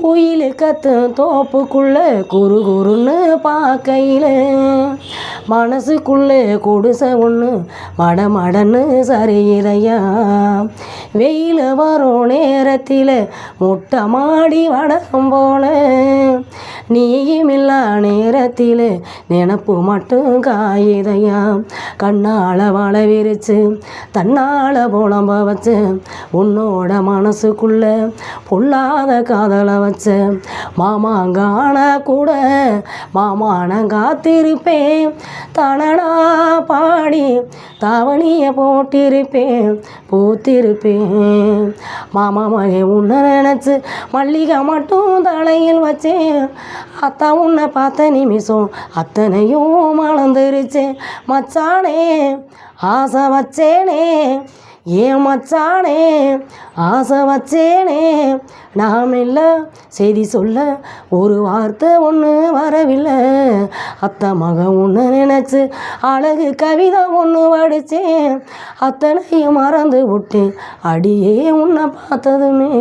குயில் கத்து தோப்புக்குள்ளே குறு குறுன்னு பார்க்கையில் மனசுக்குள்ளே குடிசை ஒன்று மடமடன்னு சரியிறையா. வெயில் வரும் நேரத்தில் முட்டை மாடி வடகம் போல நீயுமில்லா நேரத்தில் நினப்பு மட்டும் காயுதையா. கண்ணால் வள விரிச்சு தன்னால் புலம்ப வச்சு உன்னோட மனசுக்குள்ளே பொல்லாத காதலை வச்ச மாமாங்கான கூட மாமான காத்திருப்பேன். தனனா பாடி தாவணியை போட்டிருப்பேன் பூத்திருப்பேன். மாமா மகே உன்னை நினச்சி மல்லிகை மட்டும் தலையில் வச்சேன். அத்தா உன்னை பார்த்த நிமிஷம் அத்தனையும் மறந்துருச்சேன். மச்சானே ஆசை வச்சேனே ஏன் மச்சானே ஆசை வச்சேனே நாம் இல்லை செய்தி சொல்ல ஒரு வார்த்தை ஒன்று வரவில்லை. அத்தை மகன் ஒன்று நினச்சி அழகு கவிதை ஒன்று படித்தேன். அத்தனையும் மறந்து விட்டேன் அடியே உன்னை பார்த்ததுமே.